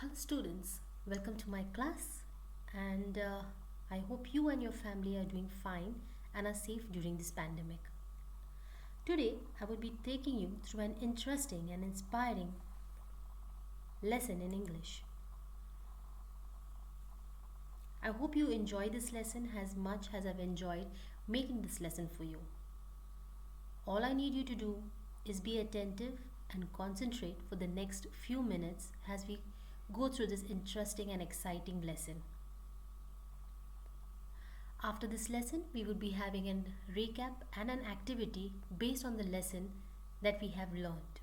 Hello, students. Welcome to my class, and I hope you and your family are doing fine and are safe during this pandemic. Today, I will be taking you through an interesting and inspiring lesson in English. I hope you enjoy this lesson as much as I've enjoyed making this lesson for you. All I need you to do is be attentive and concentrate for the next few minutes as we go through this interesting and exciting lesson. After this lesson, we will be having a recap and an activity based on the lesson that we have learned.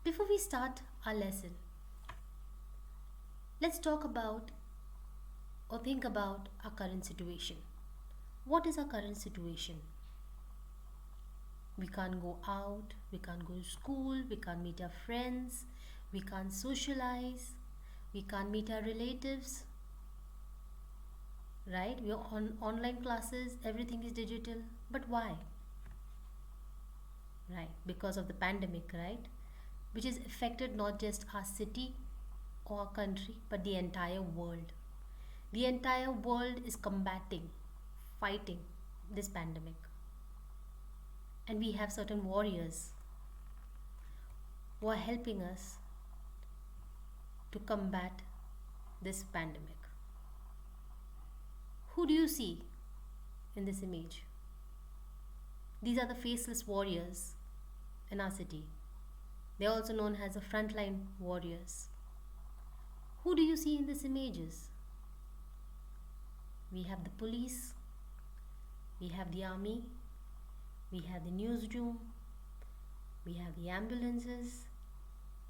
Before we start our lesson, let's talk about or think about our current situation. What is our current situation? We can't go out, we can't go to school, we can't meet our friends, we can't socialize, we can't meet our relatives, right? We are on online classes, everything is digital. But why? Right, because of the pandemic, right? Which has affected not just our city or our country, but the entire world. The entire world is combating, fighting this pandemic. And we have certain warriors who are helping us to combat this pandemic. Who do you see in this image? These are the faceless warriors in our city. They are also known as the frontline warriors. Who do you see in these images? We have the police, we have the army, we have the newsroom, we have the ambulances,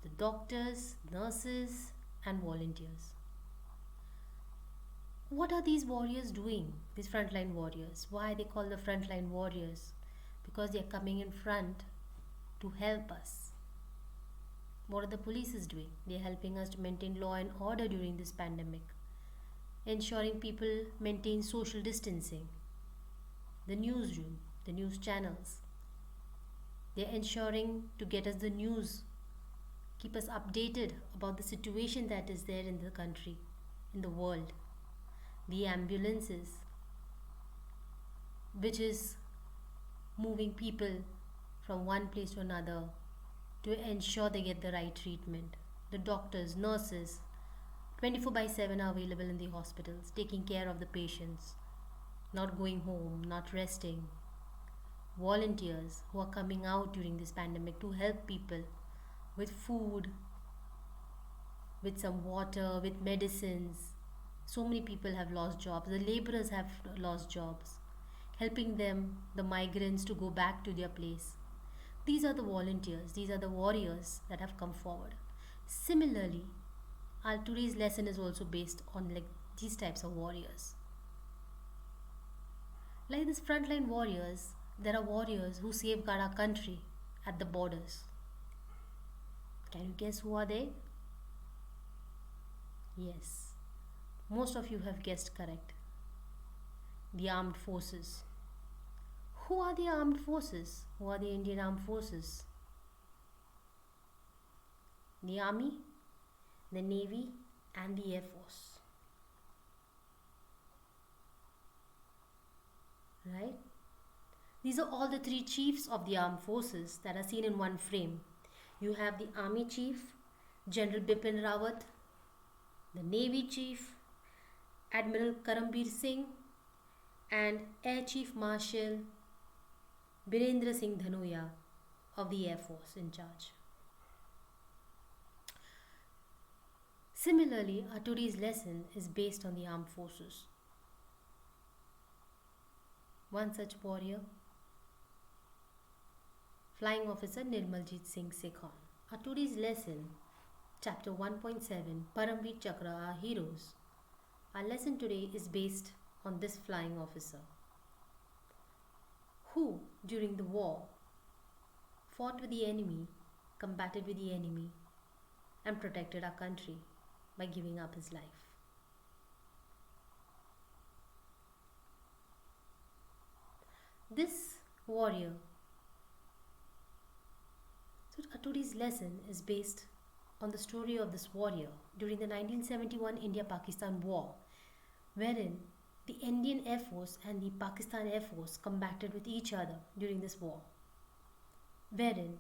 the doctors, nurses, and volunteers. What are these warriors doing, these frontline warriors? Why are they called the frontline warriors? Because they are coming in front to help us. What are the police doing? They are helping us to maintain law and order during this pandemic, ensuring people maintain social distancing. The newsroom, the news channels, they are ensuring to get us the news, keep us updated about the situation that is there in the country, in the world. The ambulances, which is moving people from one place to another to ensure they get the right treatment. The doctors, nurses, 24/7 are available in the hospitals, taking care of the patients, not going home, not resting. Volunteers who are coming out during this pandemic to help people with food, with some water, with medicines. So many people have lost jobs. The laborers have lost jobs, helping them, the migrants, to go back to their place. These are the volunteers, these are the warriors that have come forward. Similarly, our today's lesson is also based on these types of warriors. Like these frontline warriors, there are warriors who safeguard our country at the borders. Can you guess who are they? Yes, most of you have guessed correct. The armed forces. Who are the armed forces? Who are the Indian armed forces? The army, the navy, and the air force. Right? These are all the three chiefs of the armed forces that are seen in one frame. You have the army chief, General Bipin Rawat, the navy chief, Admiral Param Vir Singh, and Air Chief Marshal Birendra Singh Dhanoya of the Air Force in charge. Similarly, our today's lesson is based on the armed forces. One such warrior, Flying Officer Nirmaljit Singh Sekhon. Our today's lesson, Chapter 1.7, Param Vir Chakra, our heroes. Our lesson today is based on this flying officer, who during the war fought with the enemy, combated with the enemy, and protected our country by giving up his life. This warrior, so today's lesson is based on the story of this warrior during the 1971 India-Pakistan War, wherein the Indian Air Force and the Pakistan Air Force combated with each other during this war, wherein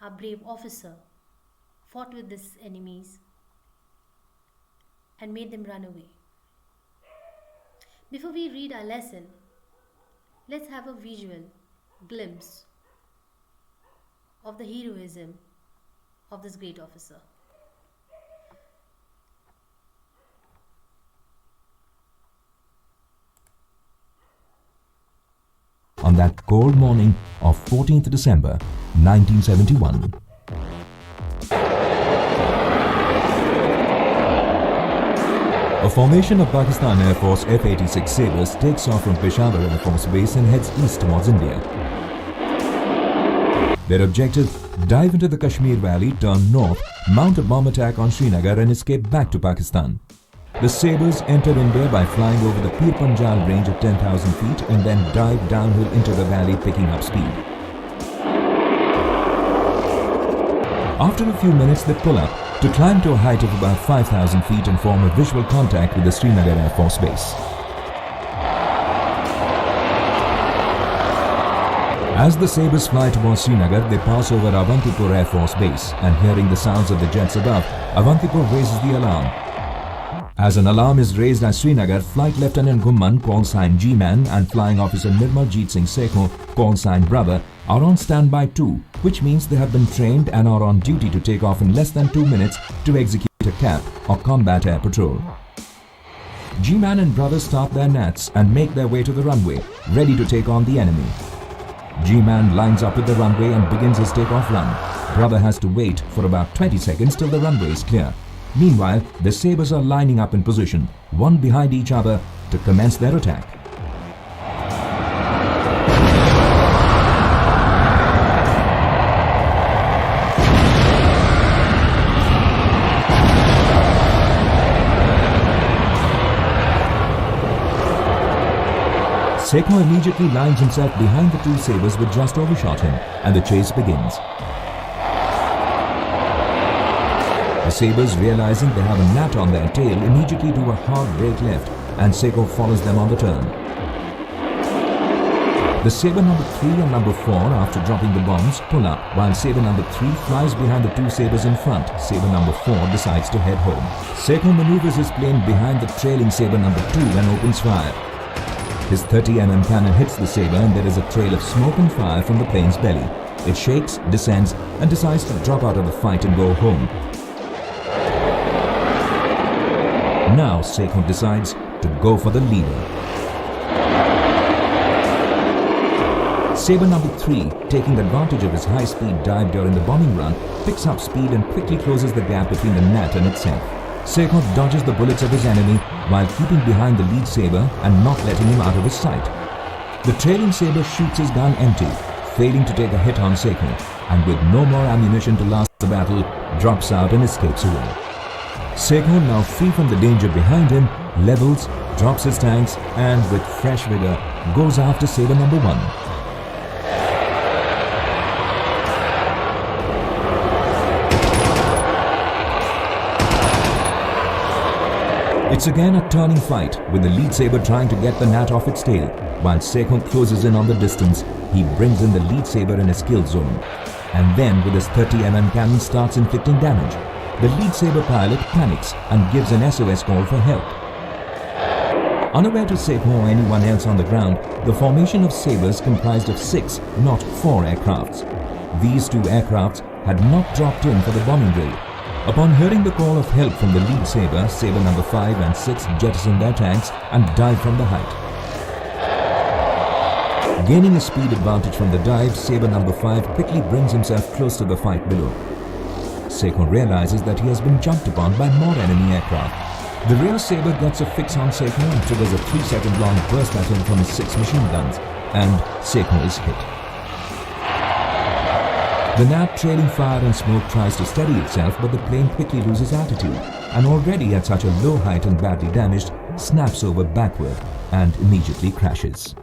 our brave officer fought with these enemies and made them run away. Before we read our lesson, let's have a visual glimpse of the heroism of this great officer. On that cold morning of 14th December 1971. A formation of Pakistan Air Force F-86 Sabres takes off from Peshawar Air Force Base and heads east towards India. Their objective: dive into the Kashmir Valley, turn north, mount a bomb attack on Srinagar and escape back to Pakistan. The Sabres enter India by flying over the Pir Panjal range at 10,000 feet and then dive downhill into the valley, picking up speed. After a few minutes, they pull up to climb to a height of about 5,000 feet and form a visual contact with the Srinagar Air Force Base. As the Sabres fly towards Srinagar, they pass over Avantipur Air Force Base, and hearing the sounds of the jets above, Avantipur raises the alarm. As an alarm is raised at Srinagar, Flight Lieutenant Ghumman, call sign G-Man, and Flying Officer Nirmaljeet Singh Sekho, call sign Brother, are on standby too, which means they have been trained and are on duty to take off in less than 2 minutes to execute a CAP or Combat Air Patrol. G-Man and Brother start their nats and make their way to the runway, ready to take on the enemy. G-Man lines up with the runway and begins his takeoff run. Brother has to wait for about 20 seconds till the runway is clear. Meanwhile, the Sabres are lining up in position, one behind each other, to commence their attack. Sekho immediately lines himself behind the two Sabres which just overshot him, and the chase begins. The Sabres, realizing they have a gnat on their tail, immediately do a hard brake left, and Sekho follows them on the turn. The Sabre number 3 and number 4, after dropping the bombs, pull up, while Sabre number 3 flies behind the two Sabres in front. Sabre number 4 decides to head home. Sekho maneuvers his plane behind the trailing Sabre number 2 and opens fire. His 30mm cannon hits the Sabre, and there is a trail of smoke and fire from the plane's belly. It shakes, descends, and decides to drop out of the fight and go home. Now Sekho decides to go for the leader. Sabre number 3, taking advantage of his high-speed dive during the bombing run, picks up speed and quickly closes the gap between the gnat and itself. Sekho dodges the bullets of his enemy while keeping behind the lead Sabre and not letting him out of his sight. The trailing Sabre shoots his gun empty, failing to take a hit on Sekho, and with no more ammunition to last the battle, drops out and escapes away. Sekho, now free from the danger behind him, levels, drops his tanks, and with fresh vigor goes after Sabre number 1. It's again a turning fight, with the lead Sabre trying to get the gnat off its tail. While Sekho closes in on the distance, he brings in the lead Sabre in his kill zone. And then, with his 30mm cannon, starts inflicting damage. The lead Sabre pilot panics and gives an SOS call for help. Unaware to Sekho or anyone else on the ground, the formation of Sabres comprised of 6, not 4 aircrafts. These 2 aircrafts had not dropped in for the bombing drill. Upon hearing the call of help from the lead Sabre, Sabre number 5 and 6 jettison their tanks and dive from the height. Gaining a speed advantage from the dive, Sabre number 5 quickly brings himself close to the fight below. Sekho realizes that he has been jumped upon by more enemy aircraft. The rear Sabre gets a fix on Sekho and triggers a 3-second long burst at him from his 6 machine guns, and Sekho is hit. The gnat, trailing fire and smoke, tries to steady itself, but the plane quickly loses altitude, and already at such a low height and badly damaged, snaps over backward and immediately crashes.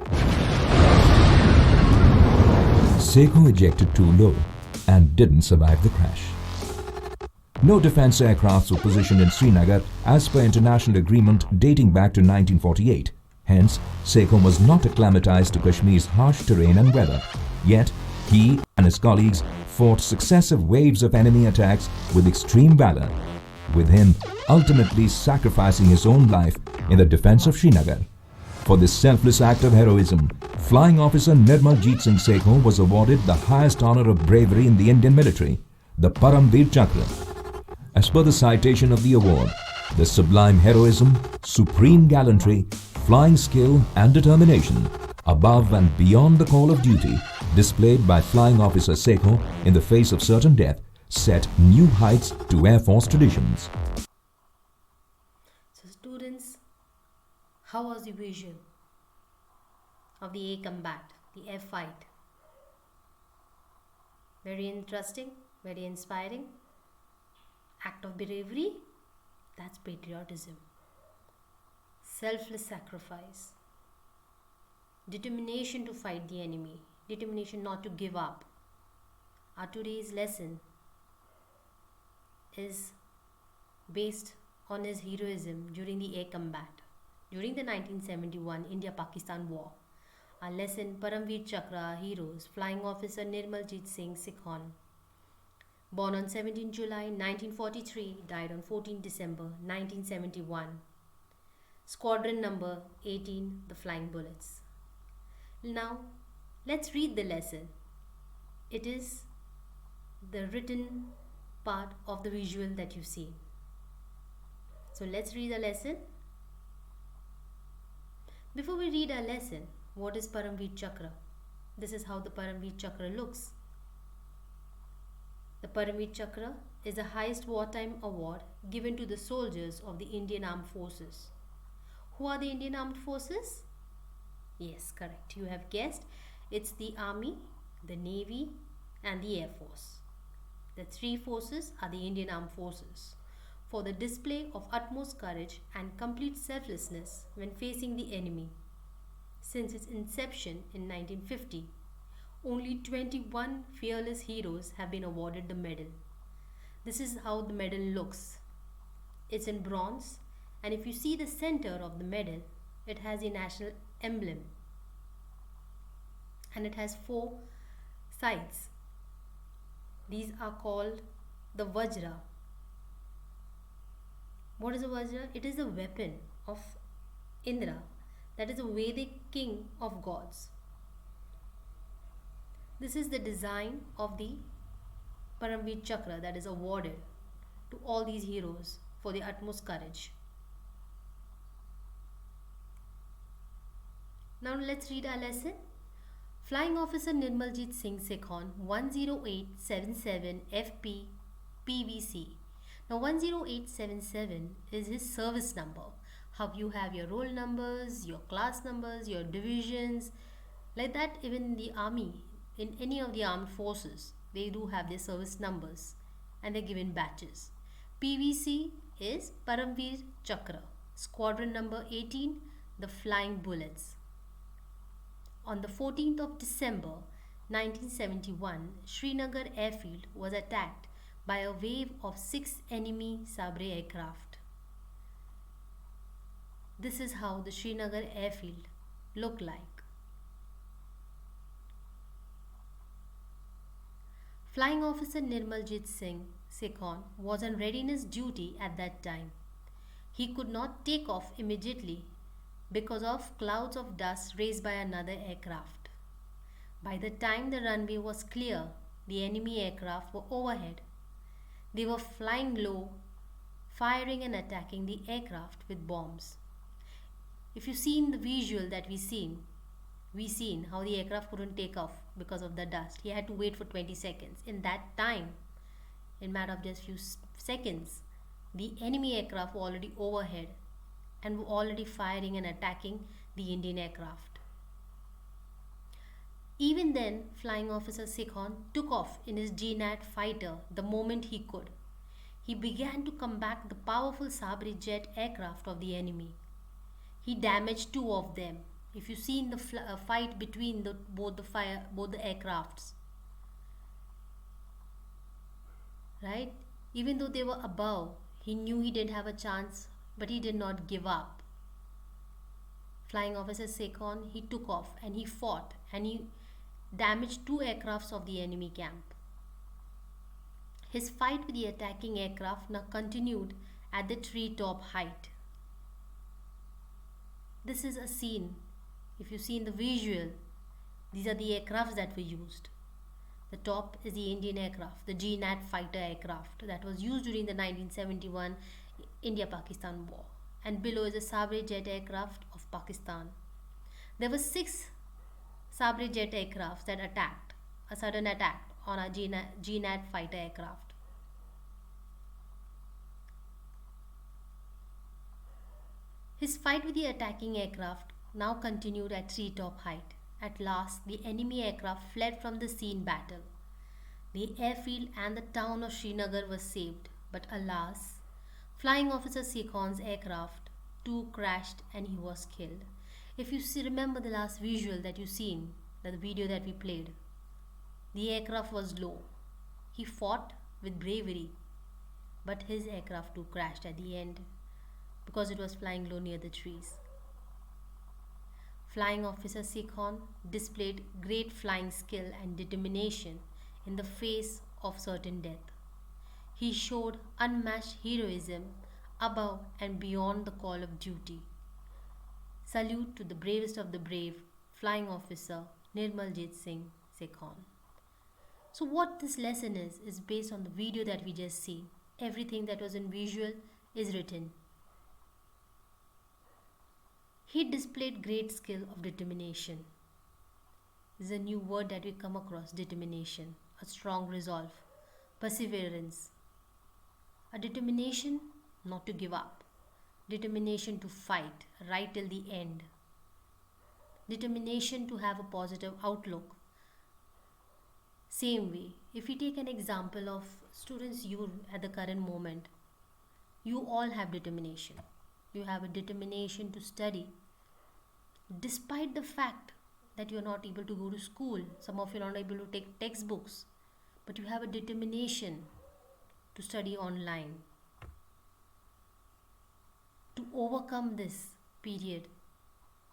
Sekho ejected too low and didn't survive the crash. No defense aircrafts were positioned in Srinagar as per international agreement dating back to 1948. Hence, Sekhon was not acclimatized to Kashmir's harsh terrain and weather. Yet, he and his colleagues fought successive waves of enemy attacks with extreme valor, with him ultimately sacrificing his own life in the defense of Srinagar. For this selfless act of heroism, Flying Officer Nirmaljeet Singh Sekhon was awarded the highest honor of bravery in the Indian military, the Param Vir Chakra. As per the citation of the award, the sublime heroism, supreme gallantry, flying skill and determination, above and beyond the call of duty, displayed by Flying Officer Sekhon in the face of certain death, set new heights to Air Force traditions. So students, how was the visual of the air combat, the air fight? Very interesting, very inspiring. Act of bravery, that's patriotism. Selfless sacrifice. Determination to fight the enemy. Determination not to give up. Our today's lesson is based on his heroism during the air combat. During the 1971 India-Pakistan War, our lesson Param Vir Chakra heroes, Flying Officer Nirmaljeet Singh Sekhon, born on 17 July 1943, died on 14 December 1971. Squadron number 18, the Flying Bullets. Now, let's read the lesson. It is the written part of the visual that you see. So let's read the lesson. Before we read our lesson, what is Param Vir Chakra? This is how the Param Vir Chakra looks. The Param Vir Chakra is the highest wartime award given to the soldiers of the Indian Armed Forces. Who are the Indian Armed Forces? Yes, correct. You have guessed. It's the Army, the Navy and the Air Force. The three forces are the Indian Armed Forces for the display of utmost courage and complete selflessness when facing the enemy. Since its inception in 1950, only 21 fearless heroes have been awarded the medal. This is how the medal looks. It's in bronze, and if you see the center of the medal, it has the national emblem and it has 4 sides. These are called the Vajra. What is a Vajra? It is a weapon of Indra, that is a Vedic king of gods. This is the design of the Param Vir Chakra that is awarded to all these heroes for their utmost courage. Now let's read our lesson. Flying Officer Nirmaljeet Singh Sekhon 10877 FP PVC. Now 10877 is his service number. How you have your roll numbers, your class numbers, your divisions. Like that, even in the army, in any of the armed forces, they do have their service numbers and they're given badges. PVC is Param Vir Chakra. Squadron number 18, the Flying Bullets. On the 14th of December 1971, Srinagar airfield was attacked by a wave of 6 enemy Sabre aircraft. This is how the Srinagar airfield looked like. Flying Officer Nirmaljeet Singh Sekhon was on readiness duty at that time. He could not take off immediately because of clouds of dust raised by another aircraft. By the time the runway was clear, the enemy aircraft were overhead. They were flying low, firing and attacking the aircraft with bombs. If you see in the visual that we seen how the aircraft couldn't take off because of the dust. He had to wait for 20 seconds. In that time, in a matter of just few seconds, the enemy aircraft were already overhead and were already firing and attacking the Indian aircraft. Even then, Flying Officer Sekhon took off in his GNAT fighter the moment he could. He began to combat the powerful Sabre jet aircraft of the enemy. He damaged 2 of them. If you see in the fight between both the aircrafts, right? Even though they were above, he knew he didn't have a chance, but he did not give up. Flying Officer Sekon, he took off and he fought and he damaged two aircrafts of the enemy camp. His fight with the attacking aircraft now continued at the treetop height. This is a scene. If you see in the visual, these are the aircrafts that were used. The top is the Indian aircraft, the GNAT fighter aircraft that was used during the 1971 India-Pakistan war. And below is a Sabre jet aircraft of Pakistan. There were 6 Sabre jet aircrafts that attacked, a sudden attack on a GNAT fighter aircraft. His fight with the attacking aircraft now continued at treetop height. At last, the enemy aircraft fled from the scene battle. The airfield and the town of Srinagar was saved, but alas, Flying Officer Sekhon's aircraft too crashed and he was killed. If you remember the last visual that you seen, the video that we played, the aircraft was low. He fought with bravery, but his aircraft too crashed at the end because it was flying low near the trees. Flying Officer Sekhon displayed great flying skill and determination in the face of certain death. He showed unmatched heroism above and beyond the call of duty. Salute to the bravest of the brave, Flying Officer Nirmaljit Singh Sekhon. So what this lesson is based on the video that we just see. Everything that was in visual is written. He displayed great skill of determination. This is a new word that we come across, determination, a strong resolve, perseverance, a determination not to give up, determination to fight right till the end, determination to have a positive outlook. Same way, if we take an example of students you at the current moment, you all have determination. You have a determination to study. Despite the fact that you are not able to go to school, some of you are not able to take textbooks, but you have a determination to study online, to overcome this period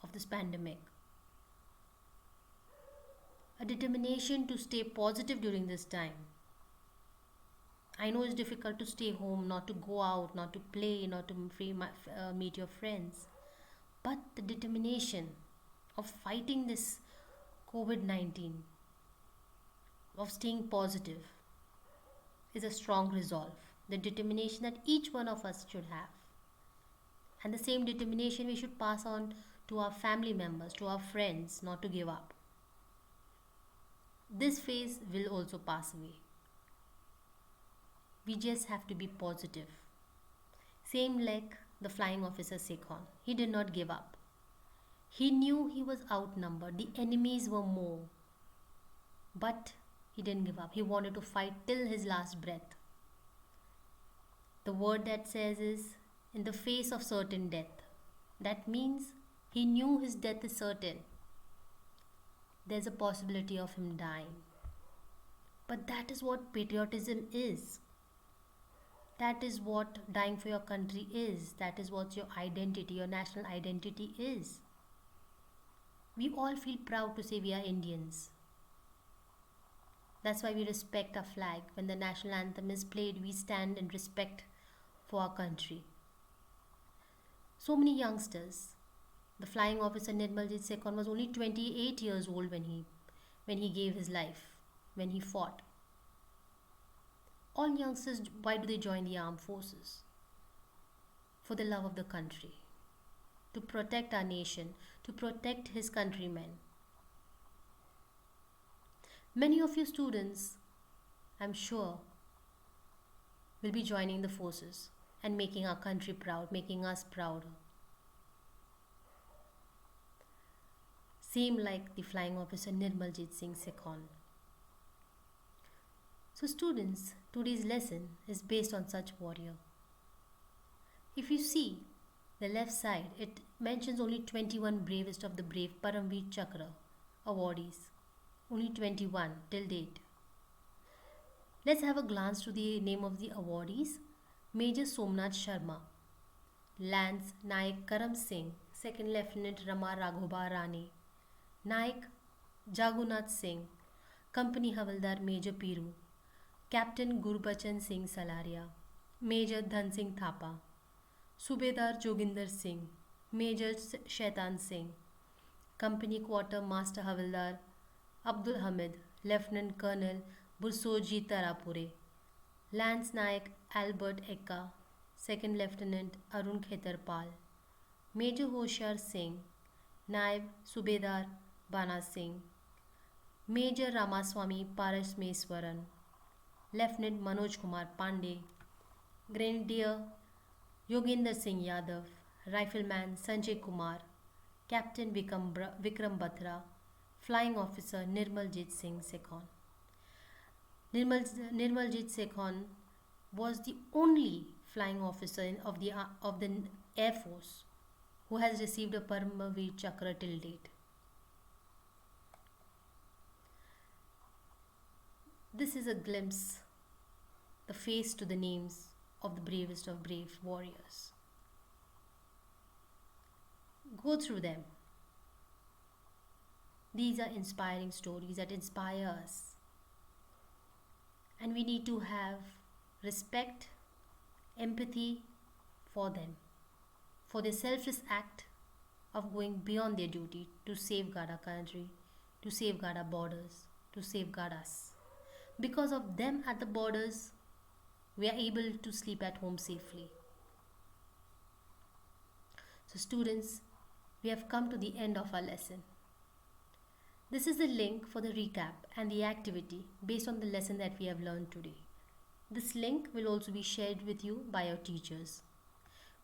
of this pandemic. A determination to stay positive during this time. I know it's difficult to stay home, not to go out, not to play, not to meet your friends. But the determination of fighting this COVID-19, of staying positive, is a strong resolve. The determination that each one of us should have. And the same determination we should pass on to our family members, to our friends, not to give up. This phase will also pass away. We just have to be positive. Same like the Flying Officer Sekhon. He did not give up. He knew he was outnumbered. The enemies were more. But he didn't give up. He wanted to fight till his last breath. The word that says is, in the face of certain death. That means he knew his death is certain. There's a possibility of him dying. But that is what patriotism is. That is what dying for your country is. That is what your identity, your national identity is. We all feel proud to say we are Indians. That's why we respect our flag. When the national anthem is played, we stand in respect for our country. So many youngsters. The Flying Officer Nirmaljit Sekhon was only 28 years old when he gave his life, when he fought. All youngsters, why do they join the armed forces? For the love of the country, to protect our nation, to protect his countrymen. Many of you students, I'm sure, will be joining the forces and making our country proud, making us proud. Same like the Flying Officer Nirmaljit Singh Sekhon. So students, today's lesson is based on such warrior. If you see the left side, it mentions only 21 bravest of the brave Param Vir Chakra awardees. Only 21 till date. Let's have a glance to the name of the awardees. Major Somnath Sharma, Lance Naik Karam Singh, Second Lieutenant Rama Raghoba Rane, Naik Jagunath Singh, Company Havaldar Major Piru, Captain Gurbachan Singh Salaria, Major Dhan Singh Thapa, Subedar Joginder Singh, Major Shaitan Singh, Company Quarter Master Havildar Abdul Hamid, Lieutenant Colonel Bursoji Tarapure, Lance Naik Albert Ekka, Second Lieutenant Arun Khetarpal, Major Hoshiyar Singh, Naib Subedar Bana Singh, Major Ramaswamy Parasmeswaran, Lieutenant Manoj Kumar Pandey, Grenadier Yoginder Singh Yadav, Rifleman Sanjay Kumar, Captain Vikram Batra, Flying Officer Nirmaljit Singh Sekhon. Nirmaljit Sekhon was the only flying officer of the Air Force who has received a Param Vir Chakra till date. This is a glimpse, the face to the names of the bravest of brave warriors. Go through them. These are inspiring stories that inspire us. And we need to have respect, empathy for them, for their selfless act of going beyond their duty to safeguard our country, to safeguard our borders, to safeguard us. Because of them at the borders, we are able to sleep at home safely. So students, we have come to the end of our lesson. This is the link for the recap and the activity based on the lesson that we have learned today. This link will also be shared with you by your teachers.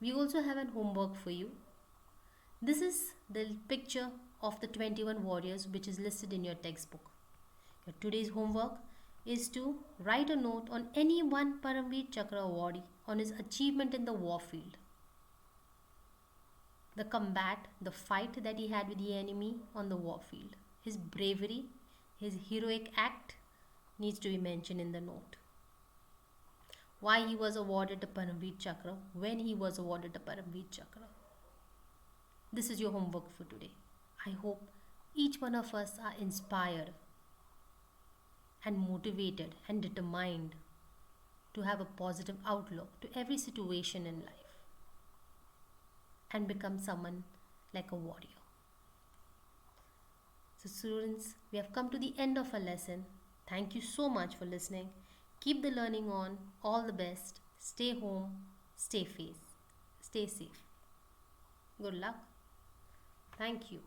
We also have an homework for you. This is the picture of the 21 warriors which is listed in your textbook. Your today's homework is to write a note on any one Param Vir Chakra awardee on his achievement in the war field. The combat, the fight that he had with the enemy on the war field. His bravery, his heroic act needs to be mentioned in the note. Why he was awarded the Param Vir Chakra, when he was awarded the Param Vir Chakra. This is your homework for today. I hope each one of us are inspired and motivated and determined to have a positive outlook to every situation in life and become someone like a warrior. So students, we have come to the end of our lesson. Thank you so much for listening. Keep the learning on. All the best. Stay home. Stay safe. Good luck. Thank you.